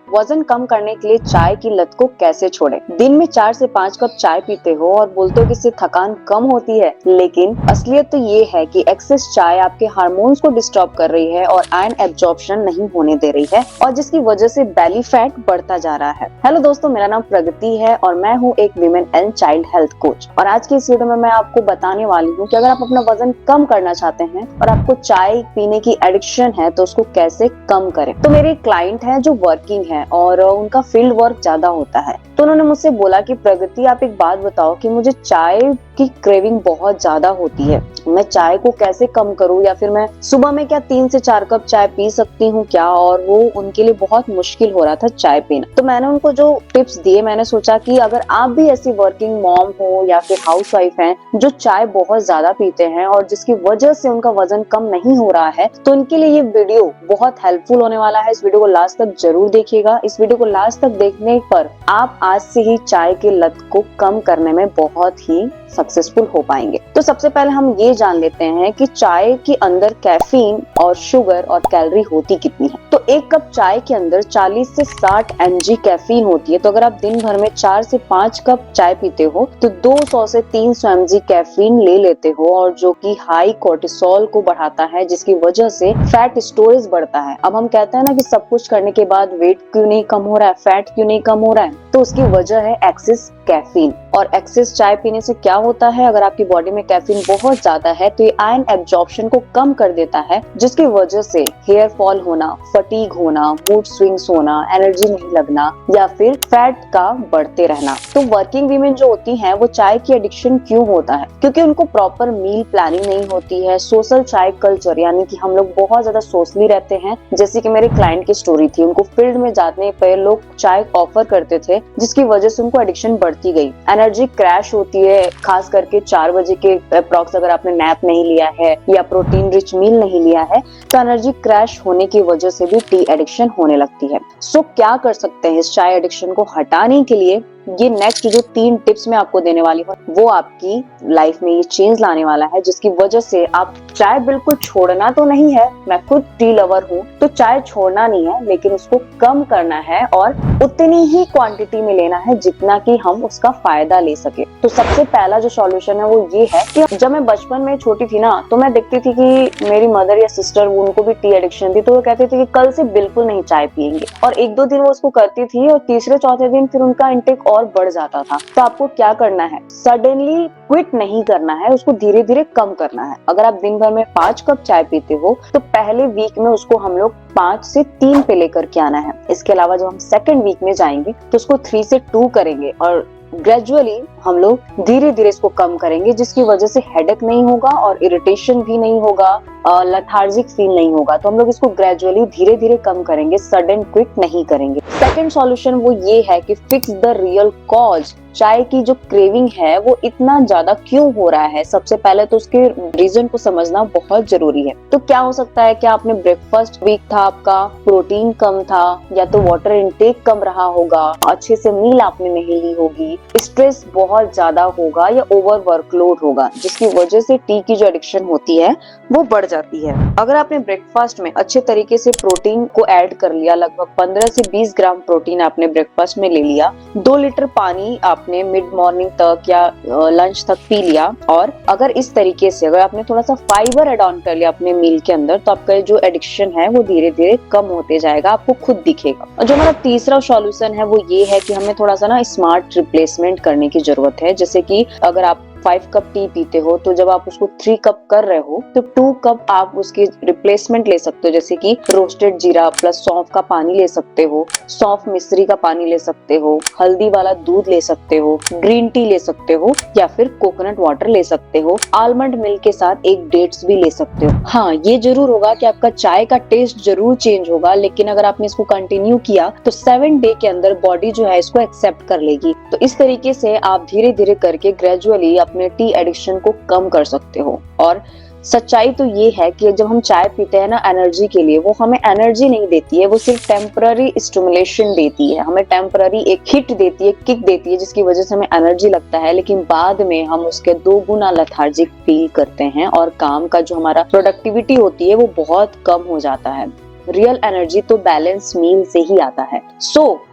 वजन कम करने के लिए चाय की लत को कैसे छोड़ें? दिन में 4 से 5 कप चाय पीते हो और बोलते हो कि इससे थकान कम होती है, लेकिन असलियत तो ये है कि एक्सेस चाय आपके हार्मोन्स को डिस्टर्ब कर रही है और आयरन एब्जॉर्प्शन नहीं होने दे रही है, और जिसकी वजह से बेली फैट बढ़ता जा रहा है। हेलो दोस्तों, मेरा नाम प्रगति है और मैं हूँ एक women and child health coach. और आज की इस वीडियो में मैं आपको बताने वाली हूँ कि अगर आप अपना वजन कम करना चाहते हैं और आपको चाय पीने की एडिक्शन है तो उसको कैसे कम करें। तो मेरे क्लाइंट हैं जो वर्किंग है और उनका फील्ड वर्क ज्यादा होता है, तो उन्होंने मुझसे बोला कि प्रगति, आप एक बात बताओ कि मुझे चाय की क्रेविंग बहुत ज्यादा होती है, मैं चाय को कैसे कम करूं, या फिर मैं सुबह में क्या 3 से 4 कप चाय पी सकती हूँ क्या। और वो उनके लिए बहुत मुश्किल हो रहा था चाय पीना। तो मैंने उनको जो टिप्स दिए, मैंने सोचा कि अगर आप भी ऐसी वर्किंग मॉम हो या फिर हाउस वाइफ हैं जो चाय बहुत ज्यादा पीते हैं और जिसकी वजह से उनका वजन कम नहीं हो रहा है, तो उनके लिए ये वीडियो बहुत हेल्पफुल होने वाला है। इस वीडियो को लास्ट तक जरूर देखिएगा। इस वीडियो को लास्ट तक देखने पर आप आज से ही चाय की लत को कम करने में बहुत ही सक्सेसफुल हो पाएंगे। तो सबसे पहले हम ये जान लेते हैं कि चाय के अंदर कैफीन और शुगर और कैलोरी होती कितनी है। तो एक कप चाय के अंदर 40 से 60 mg कैफीन होती है। तो अगर आप दिन भर में 4 से 5 कप चाय पीते हो तो 200 से 300 mg कैफीन ले लेते हो, और जो कि हाई कोर्टिसोल को बढ़ाता है, जिसकी वजह से फैट स्टोरेज बढ़ता है। अब हम कहते हैं ना कि सब कुछ करने के बाद वेट क्यों नहीं कम हो रहा है, फैट क्यों नहीं कम हो रहा है, तो उसकी वजह है एक्सेस कैफीन। और एक्सेस चाय पीने से क्या होता है, अगर आपकी बॉडी में कैफीन बहुत ज्यादा है तो ये आयरन एब्जॉर्प्शन को कम कर देता है, जिसकी वजह से हेयर फॉल होना, फटीग होना, मूड स्विंग्स होना, एनर्जी नहीं लगना या फिर फैट का बढ़ते रहना। तो वर्किंग वीमेन जो होती हैं वो चाय की एडिक्शन क्यों होता है? क्योंकि उनको प्रॉपर मील प्लानिंग नहीं होती है। सोशल चाय कल्चर, यानी कि हम लोग बहुत ज्यादा सोशली रहते हैं। जैसे कि मेरे क्लाइंट की स्टोरी थी, उनको फील्ड में जाने पर लोग चाय ऑफर करते थे, जिसकी वजह से उनको एडिक्शन बढ़ती गई। एनर्जी क्रैश होती है, खास करके 4 बजे के अप्रॉक्स अगर आपने नैप नहीं लिया है या प्रोटीन रिच मील नहीं लिया है तो एनर्जी क्रैश होने की वजह से भी टी एडिक्शन होने लगती है। सो क्या कर सकते हैं इस चाय एडिक्शन को हटाने के लिए? ये नेक्स्ट जो 3 टिप्स मैं आपको देने वाली हूँ वो आपकी लाइफ में ये चेंज लाने वाला है, जिसकी वजह से आप चाय बिल्कुल छोड़ना तो नहीं है, मैं खुद टी लवर हूँ, तो चाय छोड़ना नहीं है, लेकिन उसको कम करना है और उतनी ही क्वांटिटी में लेना है जितना कि हम उसका फायदा ले सके। तो सबसे पहला जो सॉल्यूशन है वो ये है कि जब मैं बचपन में छोटी थी ना, तो मैं देखती थी कि मेरी मदर या सिस्टर, उनको भी टी एडिक्शन थी, तो वो कहते थे कि कल से बिल्कुल नहीं चाय पियेंगे, और 1-2 दिन वो उसको करती थी और तीसरे चौथे दिन फिर उनका इंटेक और बढ़ जाता था। तो आपको क्या करना है, सडनली क्विट नहीं करना है, उसको धीरे धीरे कम करना है। अगर आप दिन भर में 5 कप चाय पीते हो तो पहले वीक में उसको हम लोग 5 से 3 पे लेकर के आना है। इसके अलावा जब हम सेकंड वीक में जाएंगे तो उसको 3 से 2 करेंगे, और ग्रेजुअली हम लोग धीरे धीरे इसको कम करेंगे, जिसकी वजह से हेडेक नहीं होगा और इरिटेशन भी नहीं होगा, लेथार्जिक फील नहीं होगा। तो हम लोग इसको ग्रेजुअली धीरे धीरे कम करेंगे, सडन क्विट नहीं करेंगे। सेकंड सॉल्यूशन वो ये है कि फिक्स द रियल कॉज। चाय की जो क्रेविंग है वो इतना ज्यादा क्यों हो रहा है, सबसे पहले तो उसके रीजन को समझना बहुत जरूरी है। तो क्या हो सकता है कि आपने ब्रेकफास्ट वीक था, आपका प्रोटीन कम था, या तो वाटर इनटेक कम रहा होगा, अच्छे से मील आपने नहीं ली होगी, स्ट्रेस बहुत ज्यादा होगा या ओवर वर्कलोड होगा, जिसकी वजह से टी की जो एडिक्शन होती है वो बढ़ जाती है। अगर आपने ब्रेकफास्ट में अच्छे तरीके से प्रोटीन को ऐड कर लिया, लगभग 15 से 20 ग्राम प्रोटीन आपने ब्रेकफास्ट में ले लिया, 2 लीटर पानी आपने मिड मॉर्निंग तक या लंच तक पी लिया, और अगर इस तरीके से अगर आपने थोड़ा सा फाइबर ऐड ऑन कर लिया अपने मील के अंदर, तो आपका जो एडिक्शन है वो धीरे धीरे कम होते जाएगा, आपको खुद दिखेगा। और जो हमारा तीसरा सॉल्यूशन है वो ये है कि हमें थोड़ा सा ना स्मार्ट रिप्लेसमेंट करने की जरूरत है। जैसे कि अगर आप 5 कप टी पीते हो तो जब आप उसको 3 कप कर रहे हो तो 2 कप आप उसकी रिप्लेसमेंट ले सकते हो, जैसे कि रोस्टेड जीरा प्लस सौंफ का पानी ले सकते हो, सौंफ मिश्री का पानी ले सकते हो, हल्दी वाला दूध ले सकते हो, ग्रीन टी ले सकते हो, या फिर कोकोनट वाटर ले सकते हो, आलमंड मिल्क के साथ एक डेट्स भी ले सकते हो। हाँ, ये जरूर होगा कि आपका चाय का टेस्ट जरूर चेंज होगा, लेकिन अगर आपने इसको कंटिन्यू किया तो 7 डे के अंदर बॉडी जो है इसको एक्सेप्ट कर लेगी। तो इस तरीके से आप धीरे धीरे करके ग्रेजुअली अपने टी एडिक्शन को कम कर सकते हो। और सच्चाई तो ये है कि जब हम चाय पीते हैं ना एनर्जी के लिए, वो हमें एनर्जी नहीं देती है, वो सिर्फ टेम्पररी स्टिमुलेशन देती है, हमें टेम्पररी एक हिट देती है, किक देती है, जिसकी वजह से हमें एनर्जी लगता है, लेकिन बाद में हम उसके 2 गुना लेथार्जिक फील करते हैं और काम का जो हमारा प्रोडक्टिविटी होती है वो बहुत कम हो जाता है। रियल एनर्जी तो बैलेंस मील से ही आता है।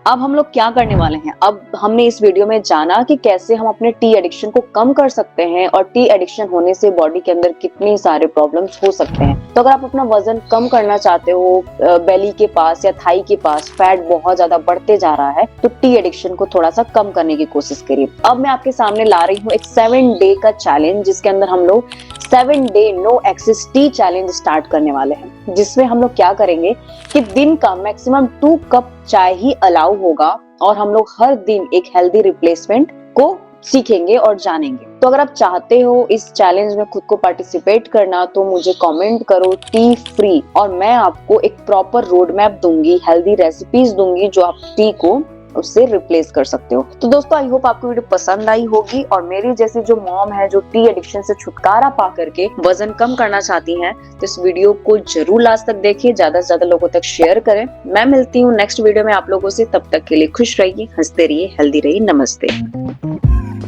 अब हम लोग क्या करने वाले हैं, अब हमने इस वीडियो में जाना कि कैसे हम अपने टी एडिक्शन को कम कर सकते हैं और टी एडिक्शन होने से बॉडी के अंदर कितनी सारे प्रॉब्लम्स हो सकते हैं। तो अगर आप अपना वजन कम करना चाहते हो, बेली के पास या थाई के पास फैट बहुत ज्यादा बढ़ते जा रहा है, तो टी एडिक्शन को थोड़ा सा कम करने की कोशिश करिए। अब मैं आपके सामने ला रही हूँ एक 7 डे का चैलेंज, जिसके अंदर हम लोग 7 day no excess tea challenge start करने वाले हैं, जिसमें हम लोग क्या करेंगे कि दिन का मैक्सिमम 2 कप चाय ही अलाउ होगा और हम लोग हर दिन एक हेल्दी रिप्लेसमेंट को सीखेंगे और जानेंगे। तो अगर आप चाहते हो इस चैलेंज में खुद को पार्टिसिपेट करना, तो मुझे कमेंट करो टी फ्री, और मैं आपको एक प्रॉपर रोड मैप दूंगी, हेल्दी रेसिपीज दूंगी जो आप टी को उससे रिप्लेस कर सकते हो। तो दोस्तों, आई होप आपको वीडियो पसंद आई होगी, और मेरी जैसी जो मॉम है जो टी एडिक्शन से छुटकारा पा करके वजन कम करना चाहती हैं, तो इस वीडियो को जरूर लास्ट तक देखिए, ज्यादा से ज्यादा लोगों तक शेयर करें। मैं मिलती हूँ नेक्स्ट वीडियो में आप लोगों से, तब तक के लिए खुश रहिए, हंसते रहिए, हेल्दी रहिए। नमस्ते।